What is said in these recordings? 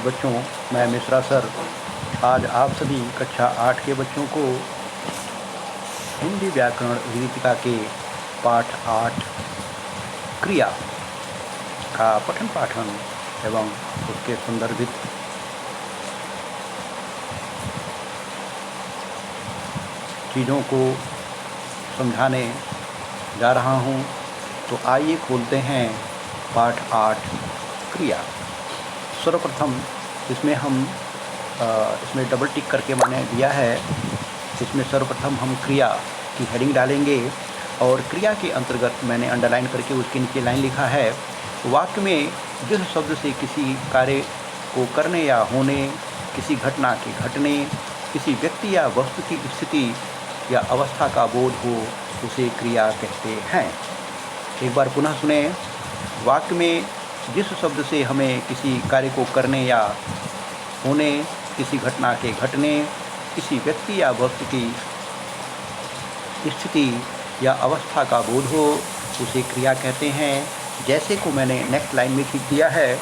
बच्चों, मैं मिश्रा सर आज आप सभी कक्षा 8 के बच्चों को हिंदी व्याकरण रीतिका के पाठ 8 क्रिया का पठन पाठन एवं उसके संदर्भित चीज़ों को समझाने जा रहा हूँ। तो आइए खोलते हैं पाठ 8 क्रिया। सर्वप्रथम इसमें डबल टिक करके मैंने दिया है। इसमें सर्वप्रथम हम क्रिया की हेडिंग डालेंगे और क्रिया के अंतर्गत मैंने अंडरलाइन करके उसके नीचे लाइन लिखा है। वाक्य में जिस शब्द से किसी कार्य को करने या होने, किसी घटना के घटने, किसी व्यक्ति या वस्तु की स्थिति या अवस्था का बोध हो उसे क्रिया कहते हैं। एक बार पुनः सुने। वाक्य में जिस शब्द से हमें किसी कार्य को करने या होने, किसी घटना के घटने, किसी व्यक्ति या वस्तु की स्थिति या अवस्था का बोध हो उसे क्रिया कहते हैं। जैसे को मैंने नेक्स्ट लाइन में खींच दिया है।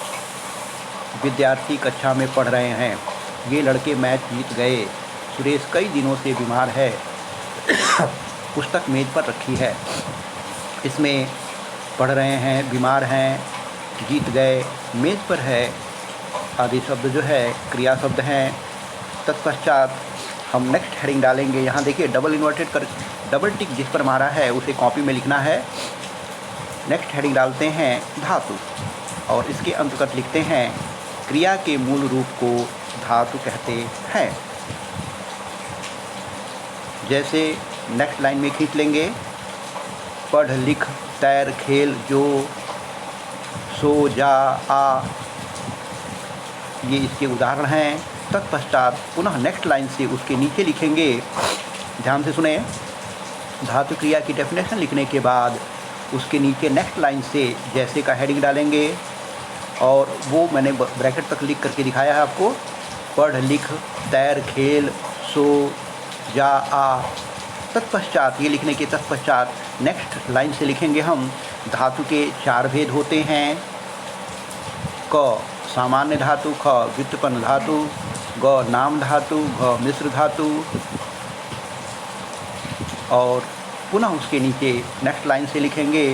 विद्यार्थी कक्षा में पढ़ रहे हैं। ये लड़के मैच जीत गए। सुरेश कई दिनों से बीमार है। पुस्तक मेज पर रखी है। इसमें पढ़ रहे हैं, बीमार हैं, जीत गए, मेज पर है आदि शब्द जो है क्रिया शब्द हैं। तत्पश्चात हम नेक्स्ट हेडिंग डालेंगे। यहाँ देखिए डबल टिक जिस पर मारा है उसे कॉपी में लिखना है। नेक्स्ट हेडिंग डालते हैं धातु और इसके अंतर्गत लिखते हैं क्रिया के मूल रूप को धातु कहते हैं। जैसे नेक्स्ट लाइन में खींच लेंगे। पढ़, लिख, तैर, खेल, जो, सो, जा, आ, ये इसके उदाहरण हैं। तत्पश्चात पुनः नेक्स्ट लाइन से उसके नीचे लिखेंगे। ध्यान से सुने। धातु क्रिया की डेफिनेशन लिखने के बाद उसके नीचे नेक्स्ट लाइन से जैसे का हेडिंग डालेंगे और वो मैंने ब्रैकेट तक लिख करके दिखाया है आपको। पढ़, लिख, तैर, खेल, सो, जा, आ। तत्पश्चात ये लिखने के तत्पश्चात नेक्स्ट लाइन से लिखेंगे हम धातु के 4 भेद होते हैं। क सामान्य धातु, ख व्युत्पन्न धातु, ग नाम धातु, घ मिश्र धातु। और पुनः उसके नीचे नेक्स्ट लाइन से लिखेंगे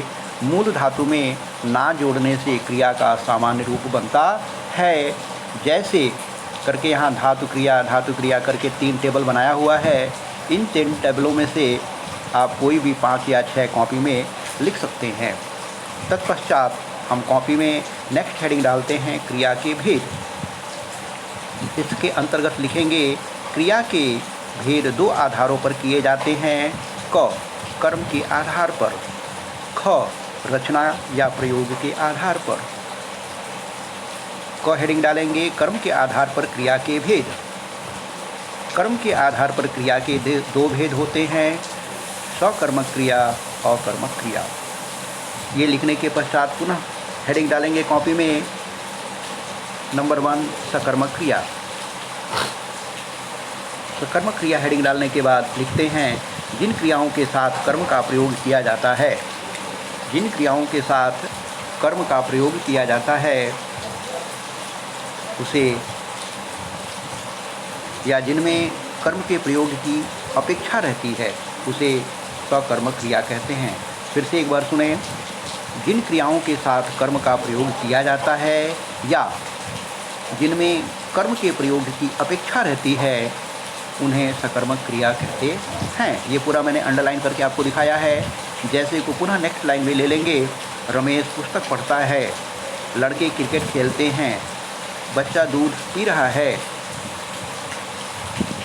मूल धातु में ना जोड़ने से क्रिया का सामान्य रूप बनता है। जैसे करके यहाँ धातु क्रिया करके 3 टेबल बनाया हुआ है। इन 3 टेबलों में से आप कोई भी 5 या 6 कॉपी में लिख सकते हैं। तत्पश्चात हम कॉपी में नेक्स्ट हेडिंग डालते हैं क्रिया के भेद। इसके अंतर्गत लिखेंगे क्रिया के भेद 2 आधारों पर किए जाते हैं। क कर्म के आधार पर, ख रचना या प्रयोग के आधार पर। क हेडिंग डालेंगे कर्म के आधार पर क्रिया के भेद। कर्म के आधार पर क्रिया के 2 भेद होते हैं, सकर्मक क्रिया और कर्मक क्रिया। ये लिखने के पश्चात पुनः हेडिंग डालेंगे कॉपी में नंबर 1 सकर्मक क्रिया। सकर्मक क्रिया हेडिंग डालने के बाद लिखते हैं जिन क्रियाओं के साथ कर्म का प्रयोग किया जाता है, जिन क्रियाओं के साथ कर्म का प्रयोग किया जाता है उसे, या जिनमें कर्म के प्रयोग की अपेक्षा रहती है उसे सकर्मक क्रिया कहते हैं। फिर से एक बार सुने। जिन क्रियाओं के साथ कर्म का प्रयोग किया जाता है या जिनमें कर्म के प्रयोग की अपेक्षा रहती है उन्हें सकर्मक क्रिया कहते हैं। ये पूरा मैंने अंडरलाइन करके आपको दिखाया है। जैसे को पुनः नेक्स्ट लाइन में ले लेंगे। रमेश पुस्तक पढ़ता है। लड़के क्रिकेट खेलते हैं। बच्चा दूध पी रहा है।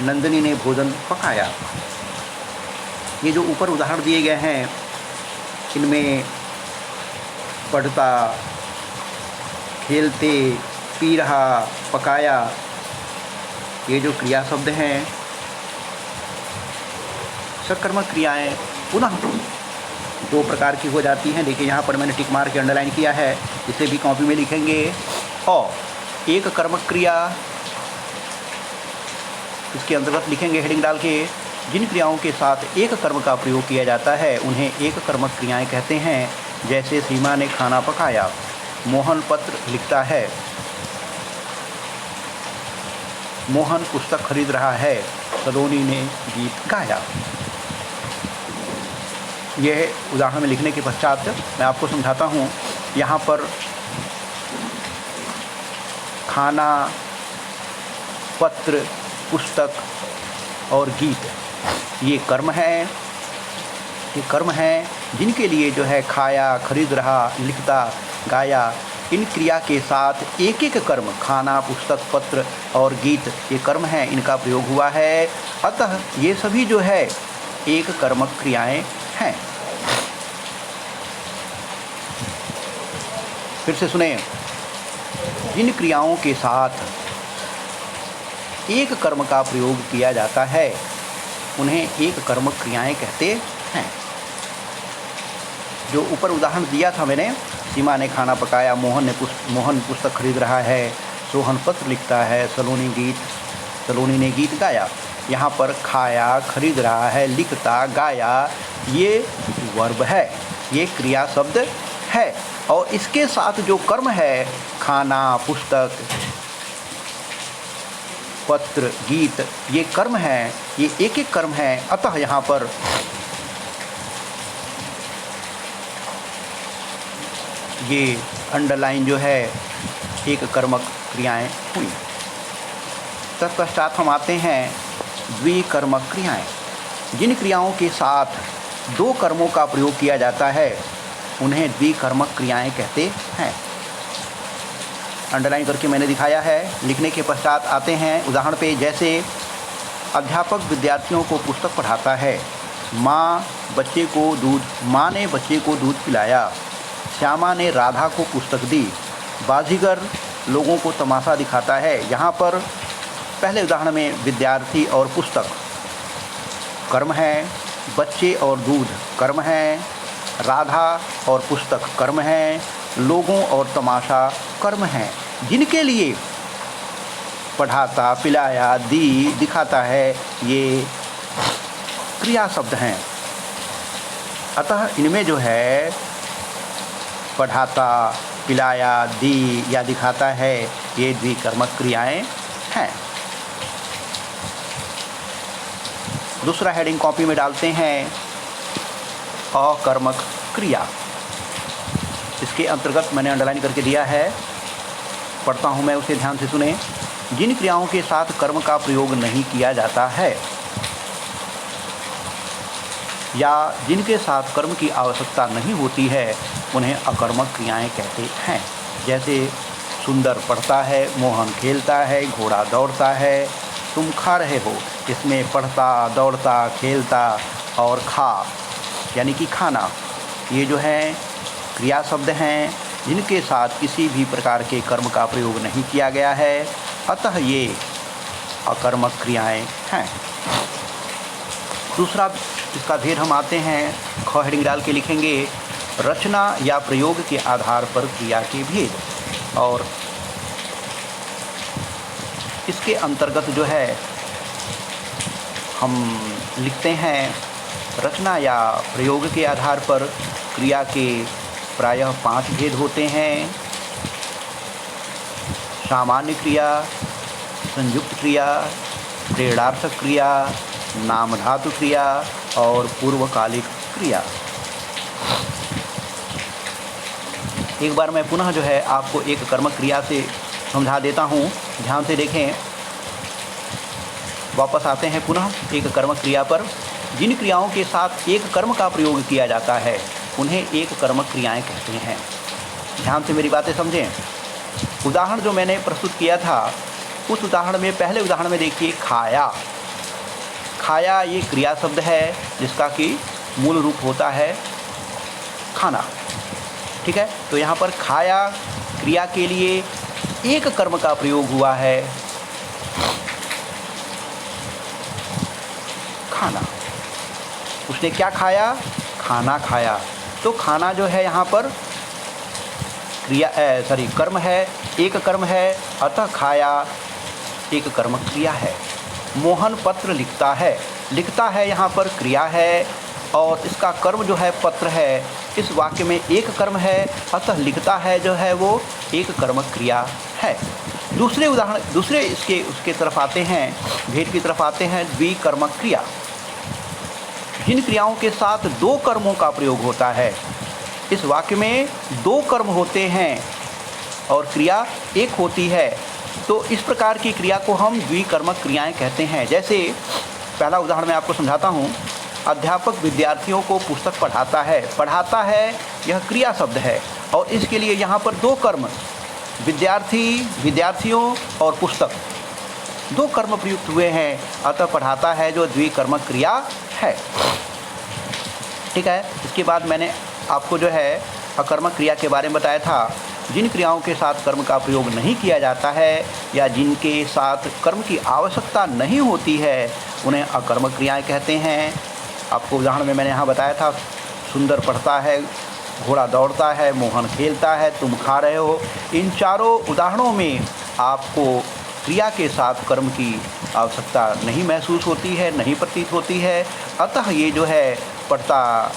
नंदिनी ने भोजन पकाया। ये जो ऊपर उदाहरण दिए गए हैं इनमें पढ़ता, खेलते, पी रहा, पकाया, ये जो क्रिया शब्द हैं सकर्मक क्रियाएं पुनः 2 प्रकार की हो जाती हैं। देखिए यहाँ पर मैंने टिक मार के अंडरलाइन किया है। इसे भी कॉपी में लिखेंगे। और एक कर्मक क्रिया, इसके अंतर्गत लिखेंगे हेडिंग डाल के जिन क्रियाओं के साथ एक कर्म का प्रयोग किया जाता है उन्हें एक कर्मक क्रियाएं कहते हैं। जैसे सीमा ने खाना पकाया, मोहन पत्र लिखता है। मोहन पुस्तक खरीद रहा है, सलोनी ने गीत गाया। यह उदाहरण में लिखने के पश्चात मैं आपको समझाता हूँ। यहाँ पर खाना, पत्र, पुस्तक और गीत ये कर्म हैं। ये कर्म हैं जिनके लिए जो है खाया, खरीद रहा, लिखता, गाया, इन क्रिया के साथ एक एक कर्म खाना, पुस्तक, पत्र और गीत ये कर्म हैं, इनका प्रयोग हुआ है। अतः ये सभी जो है एक कर्मक क्रियाएं हैं। फिर से सुने, जिन क्रियाओं के साथ एक कर्म का प्रयोग किया जाता है उन्हें एक कर्मक क्रियाएं कहते हैं। जो ऊपर उदाहरण दिया था मैंने, सीमा ने खाना पकाया, मोहन पुस्तक खरीद रहा है, सोहन पत्र लिखता है, सलोनी ने गीत गाया। यहाँ पर खाया, खरीद रहा है, लिखता, गाया ये वर्ब है, ये क्रिया शब्द है। और इसके साथ जो कर्म है खाना, पुस्तक, पत्र, गीत ये कर्म हैं, ये एक एक कर्म है। अतः यहाँ पर ये अंडरलाइन जो है एक कर्मक क्रियाएं हुई। तत्पश्चात हम आते हैं द्विकर्मक क्रियाएं। जिन क्रियाओं के साथ दो कर्मों का प्रयोग किया जाता है उन्हें द्विकर्मक क्रियाएं कहते हैं। अंडरलाइन करके मैंने दिखाया है। लिखने के पश्चात आते हैं उदाहरण पे। जैसे अध्यापक विद्यार्थियों को पुस्तक पढ़ाता है, माँ ने बच्चे को दूध पिलाया, श्यामा ने राधा को पुस्तक दी, बाजीगर लोगों को तमाशा दिखाता है। यहाँ पर पहले उदाहरण में विद्यार्थी और पुस्तक कर्म है, बच्चे और दूध कर्म है, राधा और पुस्तक कर्म है, लोगों और तमाशा कर्म हैं, जिनके लिए पढ़ाता, पिलाया, दिखाता है ये क्रिया शब्द हैं। अतः इनमें जो है पढ़ाता, पिलाया, या दिखाता है ये द्विकर्मक क्रियाएं हैं। दूसरा हेडिंग कॉपी में डालते हैं अकर्मक क्रिया। इसके अंतर्गत मैंने अंडरलाइन करके दिया है, पढ़ता हूँ मैं, उसे ध्यान से सुने। जिन क्रियाओं के साथ कर्म का प्रयोग नहीं किया जाता है या जिनके साथ कर्म की आवश्यकता नहीं होती है उन्हें अकर्मक क्रियाएं कहते हैं। जैसे सुंदर पढ़ता है, मोहन खेलता है, घोड़ा दौड़ता है, तुम खा रहे हो। इसमें पढ़ता, दौड़ता, खेलता और खा यानी कि खाना ये जो है क्रिया शब्द हैं जिनके साथ किसी भी प्रकार के कर्म का प्रयोग नहीं किया गया है। अतः ये अकर्मक क्रियाएं हैं। दूसरा इसका भेद हम आते हैं, ख हेडिंग डाल के लिखेंगे रचना या प्रयोग के आधार पर क्रिया के भेद। और इसके अंतर्गत जो है हम लिखते हैं रचना या प्रयोग के आधार पर क्रिया के प्रायः 5 भेद होते हैं। सामान्य क्रिया, संयुक्त क्रिया, प्रेरणार्थक क्रिया, नामधातु क्रिया और पूर्वकालिक क्रिया। एक बार मैं पुनः जो है आपको एक कर्मक क्रिया से समझा देता हूँ, ध्यान से देखें। वापस आते हैं पुनः एक कर्मक क्रिया पर। जिन क्रियाओं के साथ एक कर्म का प्रयोग किया जाता है उन्हें एक कर्मक क्रियाएं कहते हैं। ध्यान से मेरी बातें समझें। उदाहरण जो मैंने प्रस्तुत किया था उस उदाहरण में, पहले उदाहरण में देखिए खाया। खाया ये क्रिया शब्द है जिसका कि मूल रूप होता है खाना, ठीक है। तो यहाँ पर खाया क्रिया के लिए एक कर्म का प्रयोग हुआ है, खाना। उसने क्या खाया? खाना खाया। तो खाना जो है यहाँ पर कर्म है, एक कर्म है, अतः खाया एक कर्मक क्रिया है। मोहन पत्र लिखता है, लिखता है यहाँ पर क्रिया है और इसका कर्म जो है पत्र है। इस वाक्य में एक कर्म है, अतः लिखता है जो है वो एक कर्मक क्रिया है। दूसरे उसके तरफ आते हैं, भेद की तरफ आते हैं द्विकर्मक क्रिया। जिन क्रियाओं के साथ दो कर्मों का प्रयोग होता है, इस वाक्य में दो कर्म होते हैं और क्रिया एक होती है, तो इस प्रकार की क्रिया को हम द्विकर्मक क्रियाएं कहते हैं। जैसे पहला उदाहरण मैं आपको समझाता हूँ। अध्यापक विद्यार्थियों को पुस्तक पढ़ाता है। पढ़ाता है यह क्रिया शब्द है और इसके लिए यहाँ पर दो कर्म, विद्यार्थियों और पुस्तक, दो कर्म प्रयुक्त हुए हैं, अतः पढ़ाता है जो द्विकर्मक क्रिया है। ठीक है। इसके बाद मैंने आपको जो है अकर्मक क्रिया के बारे में बताया था। जिन क्रियाओं के साथ कर्म का प्रयोग नहीं किया जाता है या जिनके साथ कर्म की आवश्यकता नहीं होती है, उन्हें अकर्मक क्रियाएं कहते हैं। आपको उदाहरण में मैंने यहाँ बताया था, सुंदर पढ़ता है, घोड़ा दौड़ता है, मोहन खेलता है, तुम खा रहे हो। इन चारों उदाहरणों में आपको क्रिया के साथ कर्म की आवश्यकता नहीं महसूस होती है, नहीं प्रतीत होती है, अतः ये जो है पढ़ता,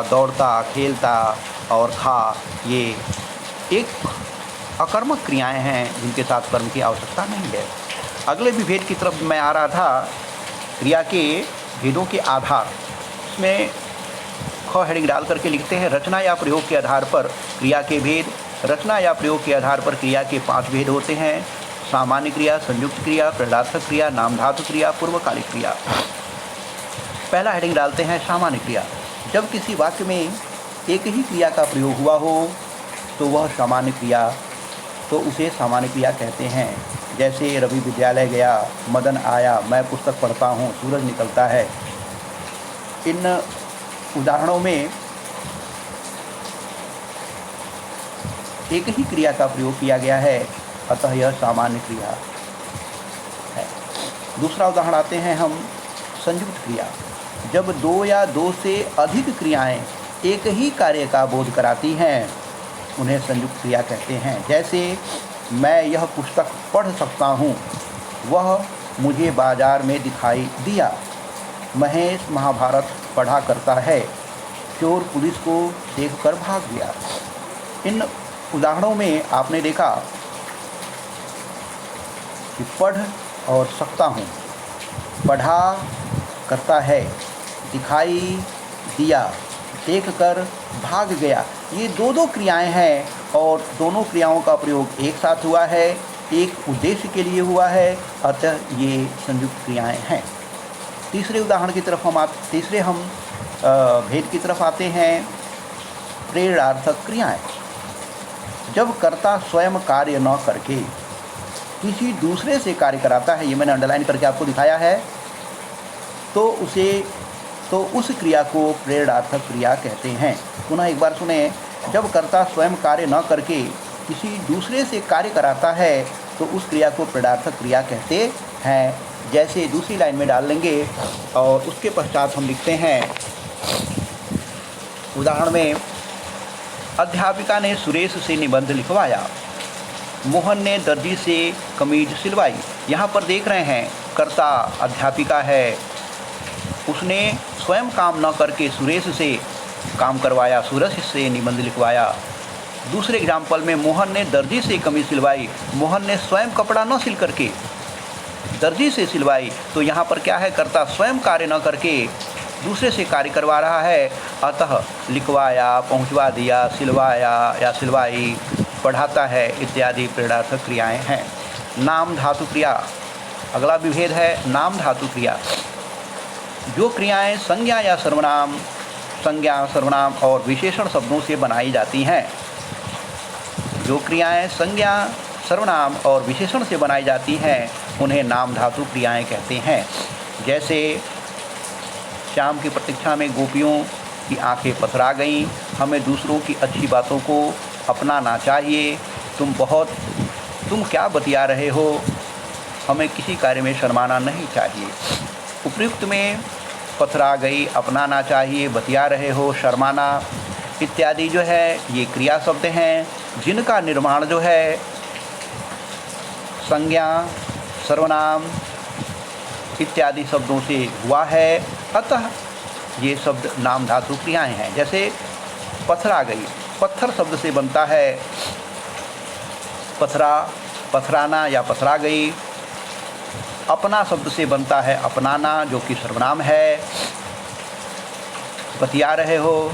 दौड़ता, खेलता और खा, ये एक अकर्मक क्रियाएं हैं जिनके साथ कर्म की आवश्यकता नहीं है। अगले विभेद की तरफ मैं आ रहा था, क्रिया के भेदों के आधार। इसमें ख हेडिंग डाल करके लिखते हैं, रचना या प्रयोग के आधार पर क्रिया के भेद। रचना या प्रयोग के आधार पर क्रिया के 5 भेद होते हैं: सामान्य क्रिया, संयुक्त क्रिया, प्रेरणार्थक क्रिया, नामधातु क्रिया, पूर्वकालिक क्रिया। पहला हेडिंग डालते हैं सामान्य क्रिया। जब किसी वाक्य में एक ही क्रिया का प्रयोग हुआ हो तो वह सामान्य क्रिया, तो उसे सामान्य क्रिया कहते हैं। जैसे रवि विद्यालय गया, मदन आया, मैं पुस्तक पढ़ता हूँ, सूरज निकलता है। इन उदाहरणों में एक ही क्रिया का प्रयोग किया गया है, अतः यह सामान्य क्रिया है। दूसरा उदाहरण आते हैं हम, संयुक्त क्रिया। जब दो या दो से अधिक क्रियाएं एक ही कार्य का बोध कराती हैं, उन्हें संयुक्त क्रिया कहते हैं। जैसे मैं यह पुस्तक पढ़ सकता हूँ, वह मुझे बाजार में दिखाई दिया, महेश महाभारत पढ़ा करता है, चोर पुलिस को देखकर भाग गया। इन उदाहरणों में आपने देखा कि पढ़ और सकता हूँ, पढ़ा करता है, दिखाई दिया, देखकर भाग गया, ये दो क्रियाएं हैं और दोनों क्रियाओं का प्रयोग एक साथ हुआ है, एक उद्देश्य के लिए हुआ है, अतः ये संयुक्त क्रियाएं हैं। तीसरे उदाहरण की तरफ तीसरे भेद की तरफ आते हैं, प्रेरणार्थक क्रियाएं। जब कर्ता स्वयं कार्य न करके किसी दूसरे से कार्य कराता है, ये मैंने अंडरलाइन करके आपको दिखाया है, तो उस क्रिया को प्रेरणार्थक क्रिया कहते हैं। पुनः एक बार सुने, जब कर्ता स्वयं कार्य न करके किसी दूसरे से कार्य कराता है तो उस क्रिया को प्रेरणार्थक क्रिया कहते हैं। जैसे दूसरी लाइन में डाल लेंगे और उसके पश्चात हम लिखते हैं उदाहरण में, अध्यापिका ने सुरेश से निबंध लिखवाया, मोहन ने दर्जी से कमीज सिलवाई। यहाँ पर देख रहे हैं कर्ता अध्यापिका है, उसने स्वयं काम न करके सुरेश से काम करवाया, सुरेश से निबंध लिखवाया। दूसरे एग्जाम्पल में मोहन ने दर्जी से कमीज सिलवाई, मोहन ने स्वयं कपड़ा न सिल करके दर्जी से सिलवाई। तो यहाँ पर क्या है, कर्ता स्वयं कार्य न करके दूसरे से कार्य करवा रहा है, अतः लिखवाया, पहुँचवा दिया, सिलवाया या सिलवाई, पढ़ाता है इत्यादि प्रेरणार्थक क्रियाएँ हैं। नाम धातु क्रिया, अगला विभेद है नाम धातु क्रिया। जो क्रियाएं संज्ञा या सर्वनाम, सर्वनाम और विशेषण शब्दों से बनाई जाती हैं, जो क्रियाएं संज्ञा, सर्वनाम और विशेषण से बनाई जाती हैं, उन्हें नाम धातु क्रियाएं कहते हैं। जैसे श्याम की प्रतीक्षा में गोपियों की आंखें पथरा गईं, हमें दूसरों की अच्छी बातों को अपनाना चाहिए, तुम क्या बतिया रहे हो, हमें किसी कार्य में शर्माना नहीं चाहिए। उपयुक्त में पथरा गई, अपनाना चाहिए, बतिया रहे हो, शर्माना इत्यादि जो है ये क्रिया शब्द हैं, जिनका निर्माण जो है संज्ञा, सर्वनाम इत्यादि शब्दों से हुआ है, अतः ये शब्द नाम धातु क्रियाएं हैं। जैसे पथरा गई, पत्थर शब्द से बनता है, पथरा पथराना या पथरा गई। अपना शब्द से बनता है अपनाना, जो कि सर्वनाम है। बतिया रहे हो,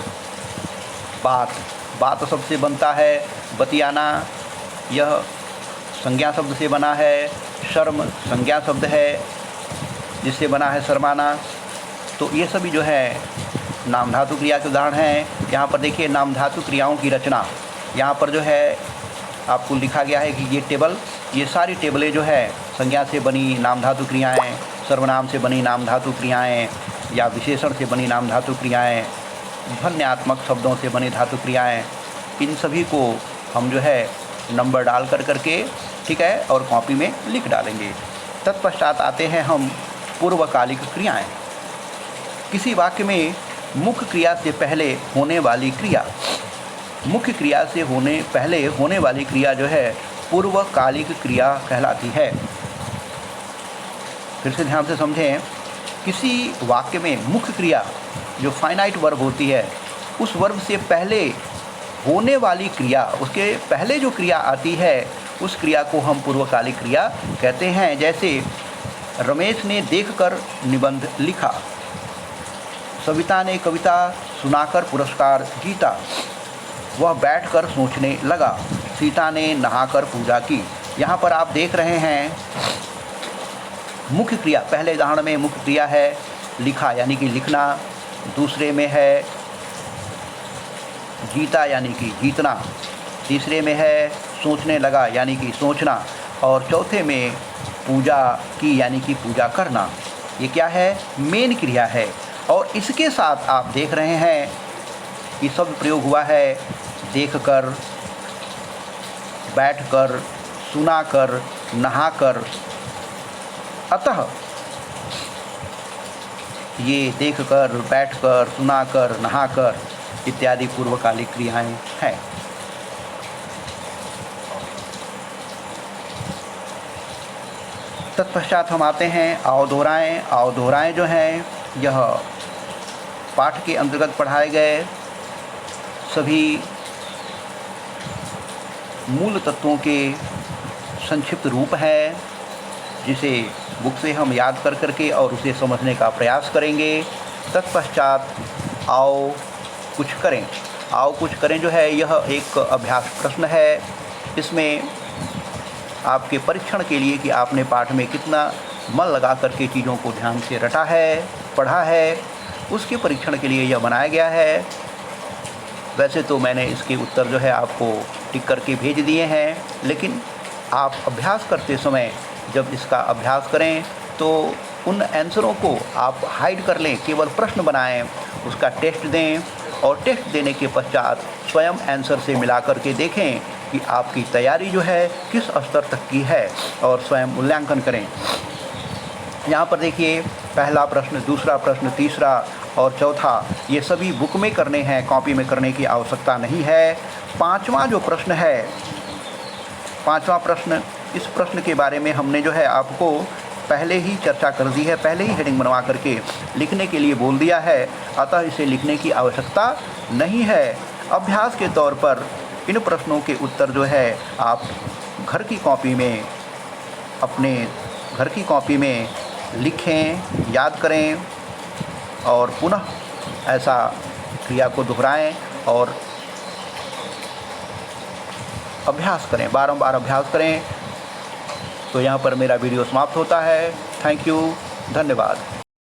बात शब्द से बनता है बतियाना, यह संज्ञा शब्द से बना है। शर्म संज्ञा शब्द है जिससे बना है शर्माना। तो ये सभी जो है नाम धातु क्रिया के उदाहरण हैं। यहाँ पर देखिए नाम धातु क्रियाओं की रचना, यहाँ पर जो है आपको लिखा गया है कि ये टेबल, ये सारी टेबलें जो है संज्ञा से बनी नाम धातु क्रियाएँ, सर्वनाम से बनी नाम धातु क्रियाएँ, या विशेषण से बनी नाम धातु क्रियाएँ, ध्वन्यात्मक शब्दों से बनी धातु क्रियाएँ, इन सभी को हम जो है नंबर डाल करके, ठीक है, और कॉपी में लिख डालेंगे। तत्पश्चात आते हैं हम पूर्वकालिक क्रियाएँ। किसी वाक्य में मुख्य क्रिया से पहले होने वाली क्रिया, मुख्य क्रिया से पहले होने वाली क्रिया जो है पूर्वकालिक क्रिया कहलाती है। फिर से ध्यान से समझें, किसी वाक्य में मुख्य क्रिया जो फाइनाइट वर्ब होती है, उस वर्ब से पहले होने वाली क्रिया, उसके पहले जो क्रिया आती है उस क्रिया को हम पूर्वकालिक क्रिया कहते हैं। जैसे रमेश ने देखकर निबंध लिखा, सविता ने कविता सुनाकर पुरस्कार जीता, वह बैठकर सोचने लगा, सीता ने नहाकर पूजा की। यहाँ पर आप देख रहे हैं मुख्य क्रिया, पहले उदाहरण में मुख्य क्रिया है लिखा यानी कि लिखना, दूसरे में है जीता यानी कि जीतना, तीसरे में है सोचने लगा यानी कि सोचना, और चौथे में पूजा की यानी कि पूजा करना। ये क्या है? मेन क्रिया है। और इसके साथ आप देख रहे हैं कि शब्द प्रयोग हुआ है देखकर, बैठकर, सुनाकर, नहाकर। अतः ये देखकर, बैठकर, सुनाकर, नहाकर इत्यादि पूर्वकालिक क्रियाएं हैं। तत्पश्चात हम आते हैं अवधोराएँ। अवधोराएँ जो हैं यह पाठ के अंतर्गत पढ़ाए गए सभी मूल तत्वों के संक्षिप्त रूप है, जिसे बुक से हम याद कर करके और उसे समझने का प्रयास करेंगे। तत्पश्चात आओ कुछ करें। आओ कुछ करें जो है यह एक अभ्यास प्रश्न है। इसमें आपके परीक्षण के लिए कि आपने पाठ में कितना मन लगा करके चीज़ों को ध्यान से रटा है, पढ़ा है, उसके परीक्षण के लिए यह बनाया गया है। वैसे तो मैंने इसके उत्तर जो है आपको टिक करके भेज दिए हैं, लेकिन आप अभ्यास करते समय जब इसका अभ्यास करें तो उन आंसरों को आप हाइड कर लें, केवल प्रश्न बनाएं, उसका टेस्ट दें और टेस्ट देने के पश्चात स्वयं आंसर से मिला करके देखें कि आपकी तैयारी जो है किस स्तर तक की है और स्वयं मूल्यांकन करें। यहाँ पर देखिए पहला प्रश्न, दूसरा प्रश्न, तीसरा और चौथा ये सभी बुक में करने हैं, कॉपी में करने की आवश्यकता नहीं है। पांचवा जो प्रश्न है, पांचवा प्रश्न, इस प्रश्न के बारे में हमने जो है आपको पहले ही चर्चा कर दी है, पहले ही हेडिंग बनवा करके लिखने के लिए बोल दिया है, अतः इसे लिखने की आवश्यकता नहीं है। अभ्यास के तौर पर इन प्रश्नों के उत्तर जो है आप घर की कॉपी में, अपने घर की कॉपी में लिखें, याद करें और पुनः ऐसा क्रिया को दोहराएं और अभ्यास करें, बारंबार अभ्यास करें। तो यहाँ पर मेरा वीडियो समाप्त होता है। थैंक यू, धन्यवाद।